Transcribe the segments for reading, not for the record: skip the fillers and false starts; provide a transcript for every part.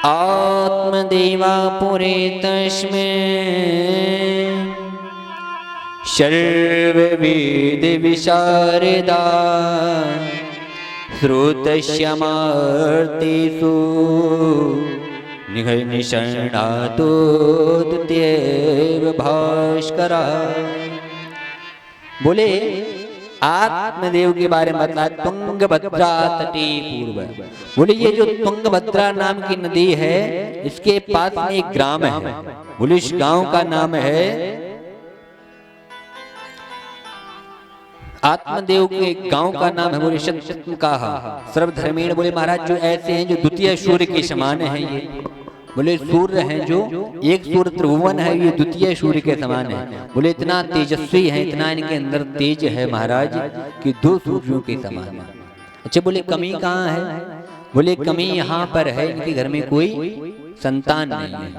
आत्मदेवापुरे तस्मै सर्ववेदविशारदा श्रुतस्यमार्तेषु निघनिषण्णातो द्वितीयेव भास्करः। बोले आत्मदेव के बारे में बतला तुंगभद्रा तटे पूर्व। बोले ये जो तुंगभद्रा नाम की नदी है इसके पास में एक ग्राम है। बोले इस गांव का नाम है आत्मदेव के गांव का नाम है बोले शतकहा सर्वधर्मेण। बोले महाराज जो ऐसे हैं जो द्वितीय सूर्य के समान है, ये बोले सूर्य हैं जो एक सूर्य त्रिभुवन है, ये द्वितीय सूर्य के समान है। बोले इतना तेजस्वी है, इतना इनके अंदर तेज है महाराज कि दो सूर्यों के समान है। अच्छा बोले कमी कहाँ है? बोले कमी यहाँ पर है इनके घर में कोई संतान नहीं है।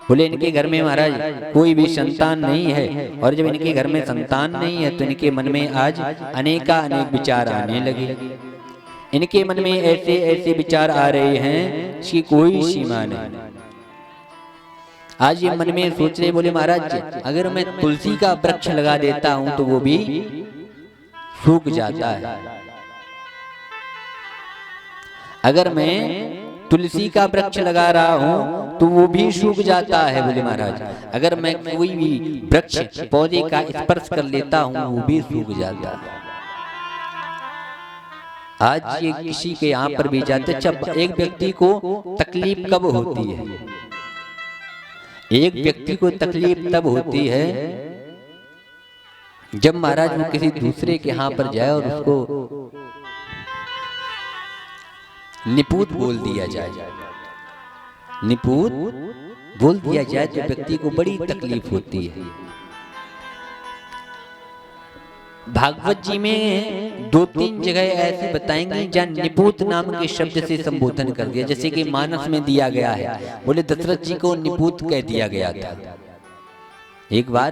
बोले इनके घर में महाराज कोई भी संतान नहीं है, और जब इनके घर में संतान नहीं है तो इनके मन में आज अनेक विचार आने लगे। इनके मन में ऐसे ऐसे विचार आ रहे हैं कि कोई सीमा नहीं। आज ये मन में सोच रहे बोले महाराज अगर मैं तुलसी का वृक्ष लगा देता हूं तो वो भी सूख जाता है। अगर मैं तुलसी का वृक्ष लगा रहा हूं तो वो भी सूख जाता है। बोले महाराज अगर मैं कोई भी वृक्ष पौधे का स्पर्श कर लेता हूं वो भी सूख जाता है। आज ये किसी के यहाँ पर भी जाते, जब एक व्यक्ति को तकलीफ कब होती है? एक व्यक्ति को तकलीफ तब होती है जब महाराज वो किसी दूसरे के यहाँ पर जाए और उसको निपुत बोल दिया जाए। निपुत बोल दिया जाए तो व्यक्ति को बड़ी तकलीफ होती है। भागवत जी में 2-3 जगह ऐसी बताएंगे जहाँ निपुत नाम के शब्द से संबोधन कर दिया, जैसे कि मानस में दिया गया है। बोले दशरथ जी को निपुत कह दिया गया था। एक बार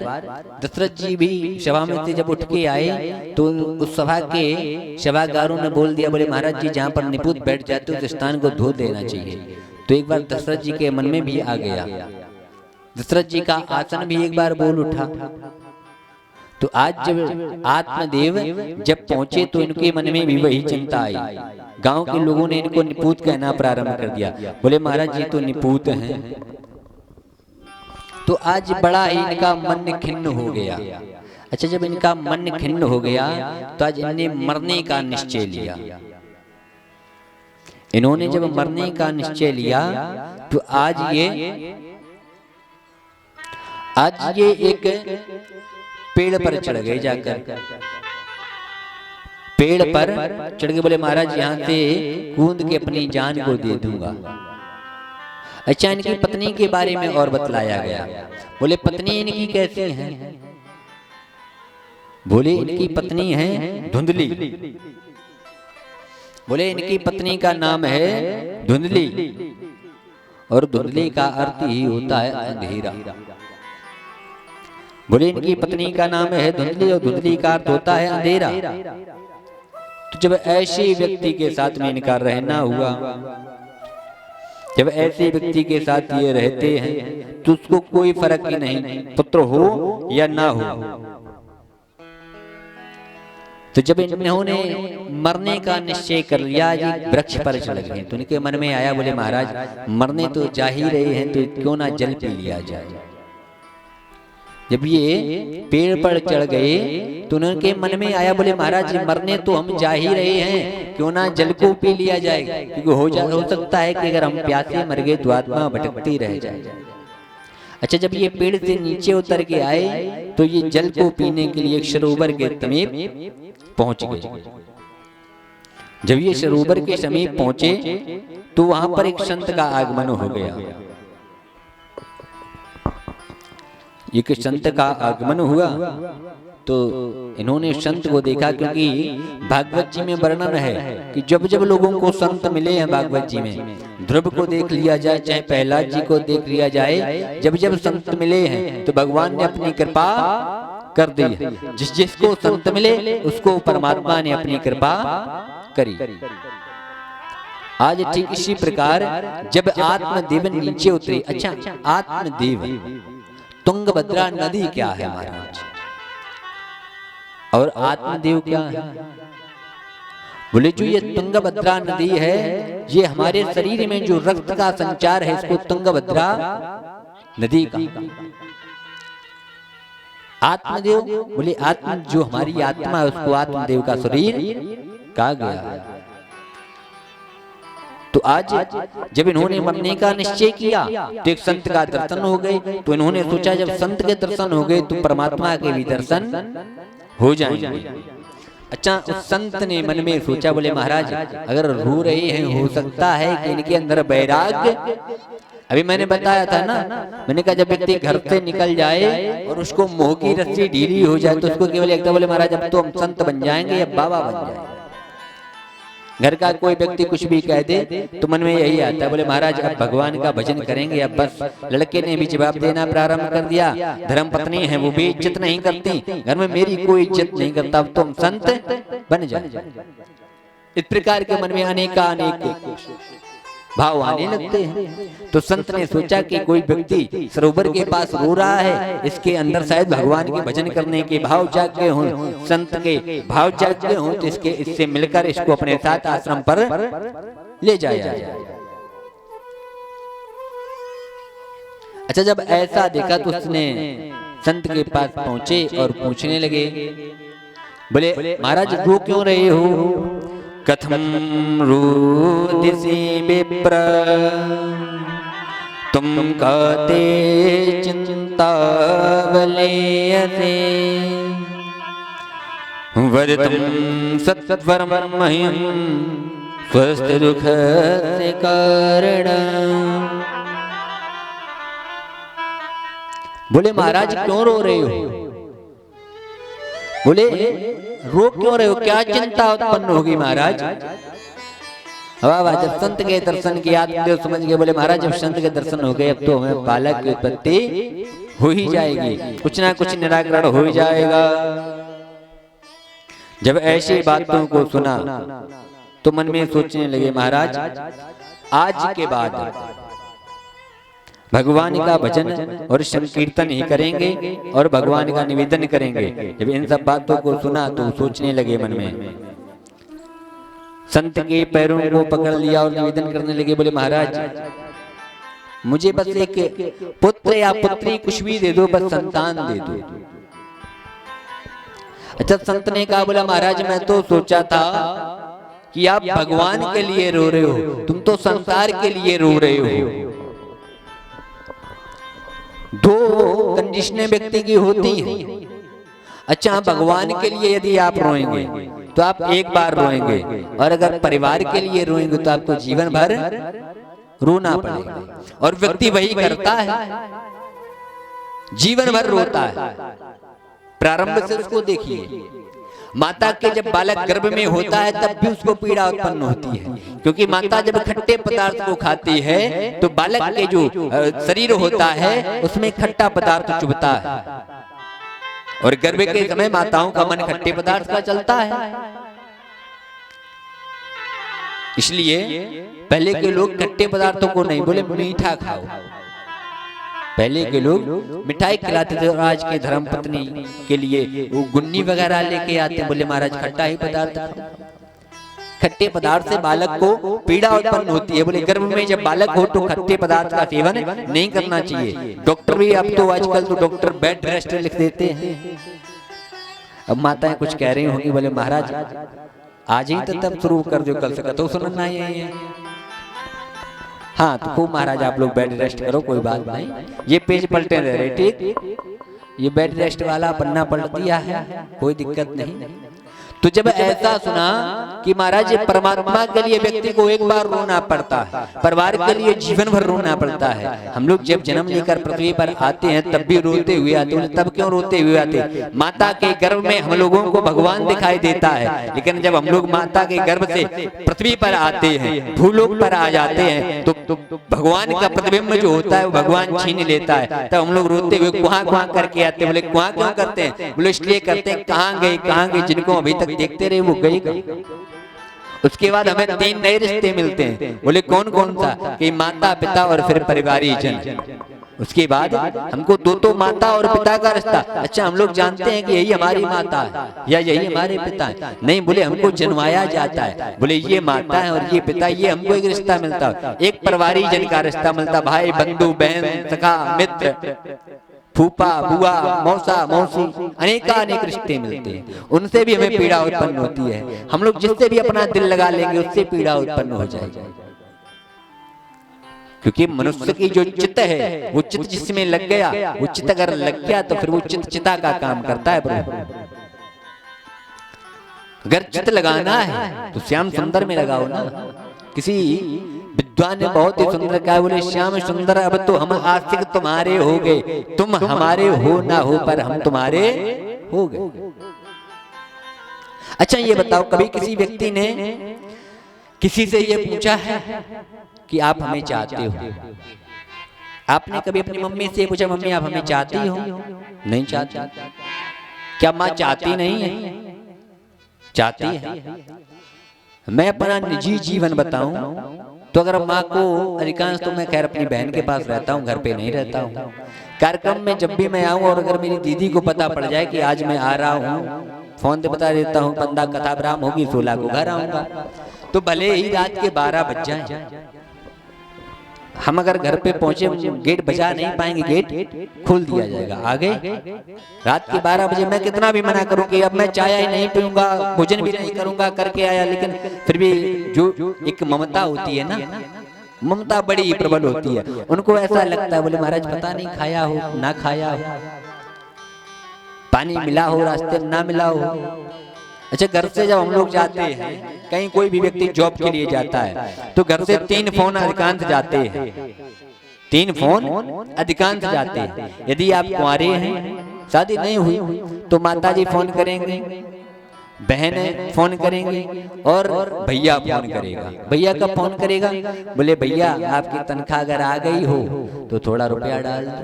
दशरथ जी भी सभा में से जब उठ के आए तो उस सभा के सभागारों ने बोल दिया बोले महाराज जी जहाँ पर निपुत बैठ जाते उस स्थान को धो देना चाहिए। तो एक बार दशरथ जी के मन में भी आ गया। दशरथ जी का आसन भी एक बार बोल उठा। तो आज जब आत्मदेव जब पहुंचे तो इनके मन में भी वही चिंता आई। गांव के लोगों ने इनको निपुत कहना प्रारंभ कर दिया। बोले महाराज जी तो निपुत हैं। तो आज बड़ा ही इनका मन खिन्न हो गया। अच्छा जब इनका मन खिन्न हो गया तो आज इन्होंने मरने का निश्चय लिया। इन्होंने जब मरने का निश्चय लिया तो आज ये एक पेड़ पर चढ़ गए। जाकर पेड़ पर चढ़ के बोले महाराज यहाँ से कूद के अपनी जान को दे दूंगा। अच्छा इनकी पत्नी के बारे में और बतलाया गया। बोले पत्नी इनकी कैसी है? बोले इनकी पत्नी है धुंधली। बोले इनकी पत्नी का नाम है धुंधली, और धुंधली का अर्थ ही होता है अंधेरा। बोले इनकी पत्नी का नाम है धुंधली और धुंधली का अर्थ होता है अंधेरा। तो जब ऐसे व्यक्ति के साथ में इनका रहना हुआ, जब ऐसे व्यक्ति के साथ ये रहते हैं तो उसको कोई फर्क ही नहीं पुत्र हो या ना हो। तो जब इन्होंने मरने का निश्चय कर लिया जी वृक्ष पर चढ़ गए तो इनके मन में आया बोले महाराज मरने तो जा ही रहे हैं तो क्यों ना जल पी लिया जाए। जब ये पेड़ पर चढ़ गए तो उनके मन में आया बोले महाराज मरने तो हम जा ही रहे हैं क्यों ना जल को पी लिया जाए, क्योंकि हो सकता है कि अगर हम प्यासे मर गए तो आत्मा भटकती रह जाए। अच्छा जब ये पेड़ से नीचे उतर के आए तो ये जल को पीने के लिए एक सरोवर के समीप पहुंच गए। जब ये सरोवर के समीप पहुंचे तो वहां पर एक संत का आगमन हो गया। एक संत का आगमन हुआ तो इन्होंने संत को देखा, क्योंकि भागवत जी में वर्णन है कि जब जब लोगों को संत मिले हैं भागवत जी में, ध्रुव को देख लिया जाए चाहे प्रहलाद जी को देख लिया जाए, जब जब संत मिले हैं तो भगवान ने अपनी कृपा कर दी है। जिस जिसको संत मिले उसको परमात्मा ने अपनी कृपा करी। आज ठीक इसी प्रकार जब आत्मदेव नीचे उतरे, अच्छा आत्मदेव तुंगभद्रा नदी क्या है महाराज, और आत्मदेव क्या है? बोले जो ये तुंगभद्रा नदी है, ये हमारे शरीर में जो रक्त का संचार है, इसको तुंगभद्रा नदी का। आत्मदेव बोले आत्मा जो हमारी आत्मा है, उसको आत्मदेव का शरीर कहा गया। तो आज जब इन्होंने मरने का निश्चय किया तो एक संत का दर्शन हो गए, तो इन्होंने सोचा जब संत के दर्शन हो गए तो परमात्मा के भी दर्शन हो जाएंगे। अच्छा, उस संत ने मन में सोचा, बोले महाराज अगर रो रहे हैं, हो सकता है कि इनके अंदर वैराग्य, अभी मैंने बताया था ना, मैंने कहा जब व्यक्ति घर से निकल जाए और उसको मोह की रस्सी ढीली हो जाए तो उसको केवल एक बोले महाराज अब तो हम संत बन जाएंगे या बाबा बन जाएंगे। घर का कोई व्यक्ति कुछ भी कह दे तो मन में यही आता है, बोले महाराज अब भगवान का भजन करेंगे। अब बस लड़के ने भी जवाब देना प्रारंभ कर दिया, धर्म पत्नी है वो भी इज्जत नहीं करती, घर में मेरी कोई इज्जत नहीं करता, अब तो हम संत बन जाए। इस प्रकार के मन में अनेक भाव आने लगते हैं। तो संत ने सोचा कि कोई व्यक्ति सरोवर के पास रो रहा है, इसके अंदर शायद भगवान के भजन करने के भाव जागे हों, संत के भाव जागे हों, तो इससे मिलकर इसको अपने साथ आश्रम पर ले जाया जाए। अच्छा, जब ऐसा देखा तो उसने संत के पास पहुंचे और पूछने लगे, बोले महाराज रो क्यों रहे हो? कथम रोदिसी विप्र तुम कहते चिंता वलेयसे वरतम सत्वरम मह्यम स्वस्थ दुख से कारण। बोले महाराज क्यों रो रहे हो? बोले रो क्यों रहे हो, क्या चिंता उत्पन्न होगी महाराज? वाह, जब संत के दर्शन किया आत्मदेव समझ गए, बोले महाराज जब संत के दर्शन हो गए अब तो हमें बालक की उत्पत्ति हो ही जाएगी, कुछ ना कुछ निराकरण हो ही जाएगा। जब ऐसी बातों को सुना तो मन में सोचने लगे, महाराज आज के बाद भगवान का भजन और संकीर्तन ही करेंगे और भगवान का निवेदन करेंगे। जब इन सब बातों को सुना तो सोचने लगे मन में, संत के पैरों को पकड़ लिया और निवेदन करने लगे, बोले महाराज मुझे बस एक पुत्र या पुत्री कुछ भी दे दो, बस संतान दे दो। अच्छा, संत ने कहा, बोला महाराज मैं तो सोचा था कि आप भगवान के लिए रो रहे हो, तुम तो संसार के लिए रो रहे हो। दो कंडीशनें व्यक्ति की होती हैं। अच्छा, भगवान के लिए यदि आप रोएंगे तो आप एक बार रोएंगे, और अगर परिवार के लिए रोएंगे तो आपको जीवन भर रोना पड़ेगा। और व्यक्ति वही करता है, जीवन भर रोता है। प्रारंभ से उसको देखिए, माता के जब बालक गर्भ में होता है तब भी उसको पीड़ा उत्पन्न होती है, क्योंकि माता जब खट्टे पदार्थ को खाती है तो बालक के जो शरीर होता है उसमें खट्टा पदार्थ चुभता है, और गर्भ के समय माताओं का मन खट्टे पदार्थ का चलता है। इसलिए पहले के लोग खट्टे पदार्थों को नहीं बोले, मीठा खाओ। पहले के लोग मिठाई खिलाते थे, और आज के धर्म पत्नी के लिए वो गुन्नी वगैरह लेके आते, बोले महाराज खट्टा ही पदार्थ खाओ। खट्टे पदार्थ से बालक को पीड़ा उत्पन्न होती है। बोले गर्भ में जब बालक हो तो खट्टे पदार्थ का सेवन नहीं करना चाहिए। डॉक्टर भी अब तो आजकल तो डॉक्टर बेड रेस्ट लिख देते हैं। अब माताएं कुछ कह रही होंगी, बोले महाराज आज ही तो तब शुरू कर दो, कल से तो सुनना ही है। हाँ, तो खूब महाराज आप लोग बेड रेस्ट करो, कोई बात नहीं, ये पेज पलटे रह रहे, ठीक, ये बेड रेस्ट वाला पन्ना पलट दिया है, कोई दिक्कत नहीं। तो जब ऐसा सुना कि महाराज परमात्मा के लिए व्यक्ति को एक बार रोना पड़ता है, परिवार के लिए जीवन भर रोना पड़ता है। हम लोग जब जन्म लेकर पृथ्वी पर आते हैं तब भी रोते हुए आते हैं। तब क्यों रोते हुए आते? माता के गर्भ में हम लोगों को भगवान दिखाई देता है, लेकिन जब हम लोग माता के गर्भ से पृथ्वी पर आते हैं, भूलोक पर आ जाते हैं, तो भगवान का प्रतिबिंब जो होता है वो भगवान छीन लेता है। तब हम लोग रोते हुए कुआं कुआं करके आते हैं। बोले कुआं क्यों करते हैं? बोले इसलिए करते हैं, कहाँ गए जिनको अभी तक देखते रहे वो गए। उसके बाद हमें 3 नए रिश्ते मिलते हैं। बोले कौन कौन सा? कि माता पिता और फिर परिवारीजन। उसके बाद हमको दो माता और पिता का रिश्ता। अच्छा, हम लोग जानते हैं कि यही हमारी माता है या यही हमारे पिता है? नहीं, बोले हमको जन्माया जाता है। बोले ये माता है और ये पिता, ये हमको एक रिश्ता मिलता है, एक परिवारीजन का रिश्ता मिलता, भाई बंधु बहन सखा मित्र फूफा बुआ मौसा मौसी, अनेक रिश्ते मिलते हैं। उनसे भी हमें पीड़ा उत्पन्न होती है। हम लोग जिससे भी अपना दिल लगा लेंगे उससे पीड़ा उत्पन्न हो जाएगी, क्योंकि मनुष्य की जो चित्त है वो चित्त जिसमें लग गया, वो चित्त अगर लग गया तो फिर वो चित्त चिता का काम करता है प्रभु। अगर चित्त लगाना है तो श्याम सुंदर में लगाओ ना। किसी विद्वान ने बहुत ही सुंदर कहा, बोले श्याम सुंदर अब तो हम आशिक तुम्हारे हो गए, तुम हमारे हो ना हो पर हम तुम्हारे हो गए। अच्छा ये बताओ, कभी किसी व्यक्ति ने किसी से ये पूछा है कि आप हमें चाहते हो? आपने कभी अपनी मम्मी से पूछा, मम्मी आप हमें चाहती हो? नहीं चाहती। क्या माँ चाहती नहीं है? चाहती है। मैं अपना निजी जीवन बताऊं तो अगर माँ को अधिकांश, तो मैं खैर अपनी बहन के पास रहता हूँ, घर पे नहीं रहता हूँ। कार्यक्रम में जब भी मैं आऊँ और अगर मेरी दीदी को पता पड़ जाए कि आज मैं आ रहा हूँ, फोन पे बता देता हूँ 15 कथा ब्राह्म होगी 16 को घर आऊंगा, तो भले ही रात के 12 बज जाए, हम अगर घर पे पहुंचे गेट बजा नहीं पाएंगे, गेट खोल दिया जाएगा। आगे रात के 12 बजे मैं कितना भी मना करूं कि अब मैं चाय ही नहीं पीऊंगा, भोजन भी नहीं करूंगा करके आया, लेकिन फिर भी जो एक ममता होती है ना, ममता बड़ी प्रबल होती है। उनको ऐसा लगता है, बोले महाराज पता नहीं खाया हो ना खाया हो, पानी मिला हो रास्ते में ना मिला हो। अच्छा, घर से जब हम लोग जाते हैं, कहीं कोई भी व्यक्ति जॉब के लिए जाता है तो घर से 3 फोन अधिकांश जाते हैं, 3 फोन अधिकांश जाते हैं। यदि आप कुंवारे हैं, शादी नहीं हुई, तो माताजी फोन करेंगे, बहन फोन करेंगी और भैया फोन करेगा। भैया कब फोन करेगा? बोले भैया आपकी तनख्वाह अगर आ गई हो तो थोड़ा रुपया डाल दो।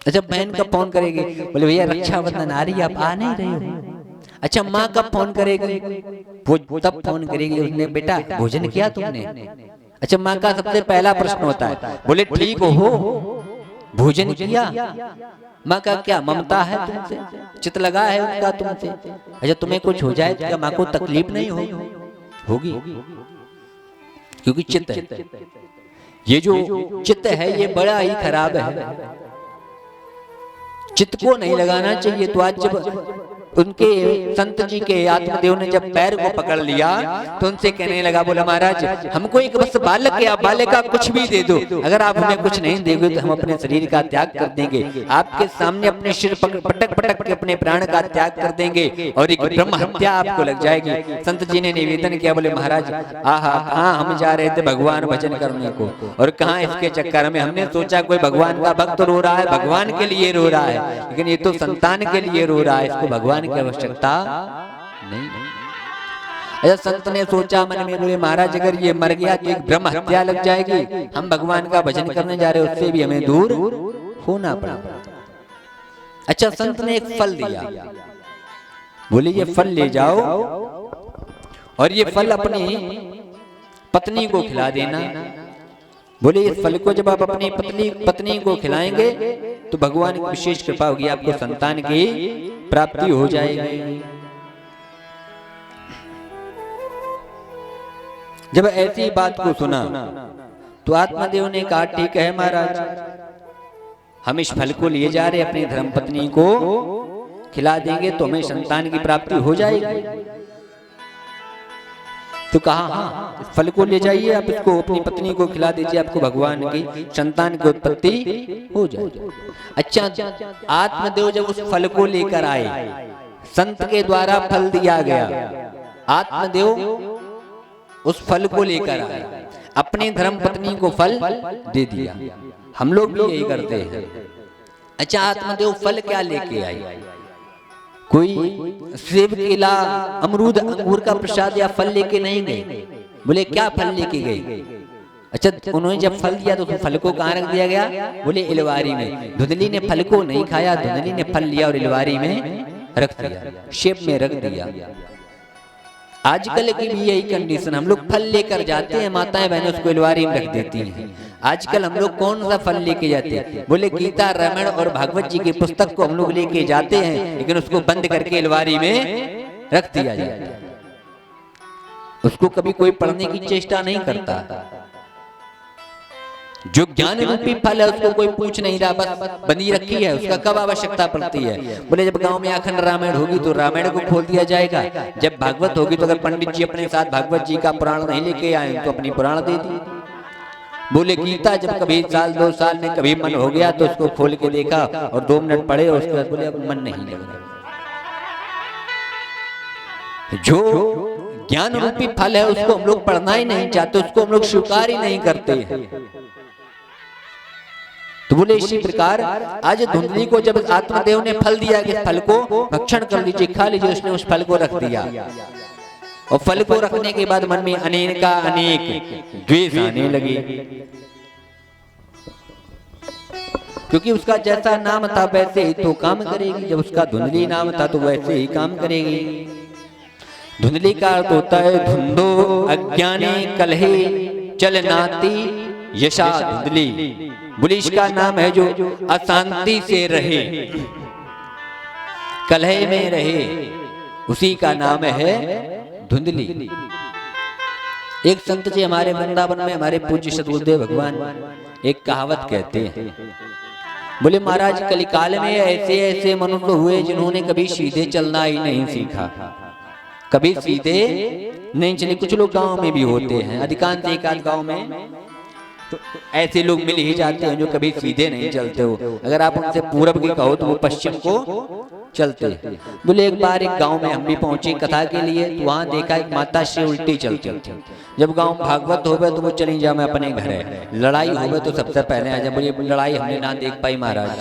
अच्छा, बहन कब फोन करेगी? बोले भैया रक्षाबंधन आ रही है, आप आ नहीं रहे हो। अच्छा, माँ कब फोन करेगी? वो तब फोन करेगी, उसने बेटा भोजन किया तुमने? अच्छा, माँ का सबसे पहला प्रश्न होता है, बोले ठीक हो, भोजन किया? माँ का क्या ममता है तुमसे, चित लगा है उनका तुमसे। अच्छा, तुम्हें कुछ हो जाए तो क्या माँ को तकलीफ नहीं होगी? क्योंकि चित्त है, ये जो चित्त है ये बड़ा ही खराब है, चित्त को नहीं लगाना चाहिए। तो आज जब उनके संत जी के आत्मदेव ने जब पैर को पकड़ लिया तो उनसे कहने लगा, बोला महाराज हमको एक बस बालक या बालिका कुछ भी दे दो, अगर आप हमें कुछ नहीं दोगे तो हम अपने शरीर का त्याग कर देंगे, आपके सामने अपने सिर पटक पटक के अपने प्राण का त्याग कर देंगे और एक ब्रह्म हत्या आपको लग जाएगी। संत जी ने निवेदन किया, बोले महाराज आहा, कहाँ हम जा रहे थे भगवान भजन करने को और कहाँ इसके चक्कर में हमने सोचा कोई भगवान का भक्त रो रहा है, भगवान के लिए रो रहा है, लेकिन ये तो संतान के लिए रो रहा है, इसको भगवान की आवश्यकता नहीं। अच्छा, संत ने सोचा मन में, बोले महाराज अगर ये मर गया तो एक ब्रह्म हत्या लग जाएगी, हम भगवान का भजन करने जा रहे हैं, उससे भी हमें दूर होना पड़ा। अच्छा, संत ने एक फल दिया, बोले ये फल ले जाओ और ये फल अपनी पत्नी को खिला देना। बोले इस फल को जब आप अपनी पत्नी को खिलाएंगे तो भगवान की विशेष कृपा होगी, आपको संतान की प्राप्ति हो जाएगी। जब ऐसी बात को सुना तो आत्मदेव ने कहा, ठीक है महाराज, हम इस फल को लिए जा रहे, अपनी धर्मपत्नी को खिला देंगे तो हमें संतान की प्राप्ति हो जाएगी। तो कहा हाँ, इस फल को ले जाइए, आप इसको अपनी पत्नी को खिला दीजिए, आपको भगवान की संतान की उत्पत्ति हो जाए। अच्छा, आत्मदेव जब उस फल को लेकर आए, संत के द्वारा फल दिया गया, आत्मदेव उस फल को लेकर आए, अपनी धर्म पत्नी को फल दे दिया। हम लोग भी यही करते हैं। अच्छा, आत्मदेव फल क्या लेके आए? कोई सेब केला अमरूद अंगूर का प्रसाद या फल लेके नहीं गए। बोले क्या फल लेके गए? अच्छा, उन्होंने जब फल दिया तो फल को कहाँ रख दिया गया? बोले इलवारी में। धुंधली ने फल को नहीं खाया, धुंधली ने फल लिया और इलवारी में रख दिया, शेप में रख दिया। आजकल की भी यही कंडीशन, हम लोग फल लेकर जाते हैं, माताएं बहनें उसको अलमारी में रख देती हैं। आजकल हम लोग कौन सा फल लेके जाते हैं? बोले गीता, रामायण और भागवत जी की पुस्तक को हम लोग लेके जाते हैं, लेकिन उसको बंद करके अलमारी में रख दिया जाता है। उसको कभी कोई पढ़ने की चेष्टा नहीं करता। जो ज्ञान रूपी फल है उसको कोई पूछ नहीं रहा, बस बनी रखी है, उसका कब आवश्यकता पड़ती है? बोले जब गांव में अखंड रामायण होगी तो रामायण को खोल दिया जाएगा, जब भागवत होगी तो अगर पंडित जी अपने साथ भागवत जी का पुराण नहीं लेके आए तो अपनी पुराण दे दी। बोले गीता जब कभी साल 2 साल में कभी मन हो गया तो उसको खोल के देखा और 2 मिनट पढ़े, उसके बाद बोले अब मन नहीं लग रहा। जो ज्ञान रूपी फल है उसको हम लोग पढ़ना ही नहीं चाहते, उसको हम लोग स्वीकार ही नहीं करते हैं। तो बोले इसी प्रकार आज धुंधली को जब आत्मदेव ने फल दिया कि फल को भक्षण कर लीजिए, खा लीजिए, उसने उस फल को रख दिया और फल को रखने के बाद मन में अनेक द्वेष आने लगे, क्योंकि उसका जैसा नाम था वैसे ही तो काम करेगी। जब उसका धुंधली नाम था तो वैसे ही काम करेगी। धुंधली का अर्थ होता है धुंधो अज्ञानी कलहे चल नाती यशा धुंधली। बोले इसका नाम है जो अशांति से रहे, कलह में रहे, उसी का नाम है धुंधली। एक संत जी हमारे वृंदावन में, हमारे पूज्य सदगुरुदेव भगवान एक कहावत कहते हैं। बोले महाराज कलिकाल में ऐसे ऐसे मनुष्य हुए जिन्होंने कभी सीधे चलना ही नहीं सीखा, कभी सीधे नहीं चले। कुछ लोग गांव में भी होते हैं, अधिकांश एक आध गांव में तो ऐसे लोग मिल ही जाते हैं जो कभी सीधे नहीं चलते हो। अगर आप उनसे पूरब की कहो तो वो पश्चिम को चलते हैं। बोले एक बार एक गांव में हम भी पहुंचे कथा के लिए, तो वहां देखा एक माता श्री उल्टी चलती थी। जब गांव भागवत होवे तो वो चली जा मैं अपने घर है, लड़ाई होवे तो सबसे पहले आ जा। बोले लड़ाई हमने ना देख पाई महाराज,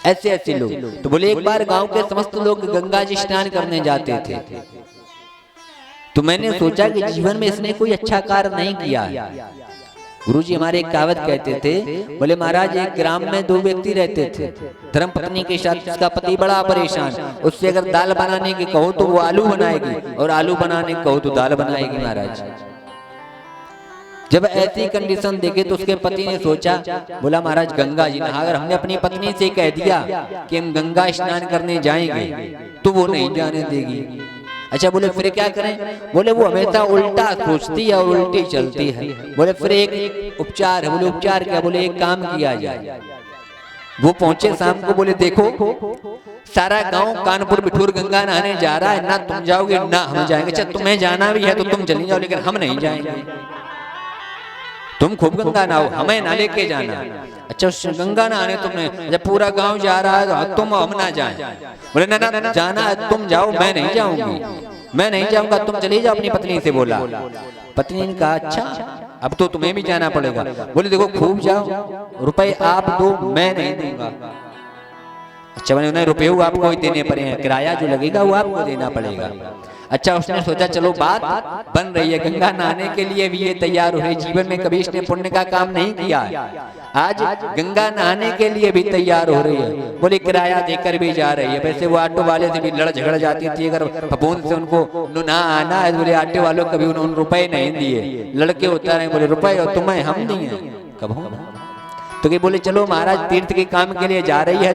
ऐसे ऐसे लोग। तो बोले एक बार गांव के समस्त लोग गंगा जी स्नान करने जाते थे, तो मैंने सोचा कि जीवन में इसने कोई अच्छा कार्य नहीं किया। गुरुजी हमारे एक कहावत कहते थे, बोले महाराज एक ग्राम में 2 व्यक्ति रहते थे, धर्म पत्नी के साथ जिसका पति बड़ा परेशान, उससे अगर दाल बनाने की कहो तो वो आलू बनाएगी और आलू बनाने की कहो तो दाल बनाएगी। महाराज जब ऐसी कंडीशन देखे तो उसके पति ने सोचा, बोला महाराज गंगा जी नहा। अगर हमने अपनी पत्नी से कह दिया कि हम गंगा स्नान करने जाएंगे तो वो नहीं जाने देगी। अच्छा बोले फिर क्या करें? बोले वो हमेशा उल्टा सोचती है और उल्टी चलती है। बोले फिर एक उपचार है। बोले उपचार क्या? बोले एक काम किया जाए। वो पहुंचे शाम को, बोले देखो सारा गांव कानपुर बिठूर गंगा नहाने जा रहा है, ना तुम जाओगे ना हम जाएंगे। अच्छा तुम्हें जाना भी है तो तुम चली जाओ, लेकिन हम नहीं जाएंगे। तुम खूब गंगा नहाओ, हमें ना लेके जाना। अच्छा गंगा नहाने तुमने, जब पूरा गांव जा रहा है तो तुम हम ना जाएं। बोले ना ना जाना है तुम जाओ, मैं नहीं जाऊंगी, मैं नहीं जाऊंगा, तुम चली जाओ। अपनी पत्नी से बोला। पत्नी ने कहा अच्छा अब तो तुम्हें भी जाना पड़ेगा। बोले देखो खूब जाओ, रुपए आप दो, मैं नहीं दूंगा। अच्छा मैंने उन्हें रुपये आपको ही देने पड़े, किराया जो लगेगा वो आपको देना पड़ेगा। अच्छा उसने सोचा चलो बात बन रही है, गंगा नहाने के लिए भी ये तैयार हो रही। जीवन में कभी इसने पुण्य का काम नहीं किया, आज गंगा नहाने के लिए भी तैयार हो रही है। बोले किराया देकर भी जा रही है। वैसे वो ऑटो वाले से भी लड़ झगड़ जाती थी, अगर फपून से उनको ना आना है। बोले ऑटो वालों कभी उन्होंने रुपए नहीं दिए, लड़के होता रहे। बोले रुपए और तुम्हें हम दिए कब हो? तो बोले चलो महाराज तीर्थ के काम के लिए जा रही है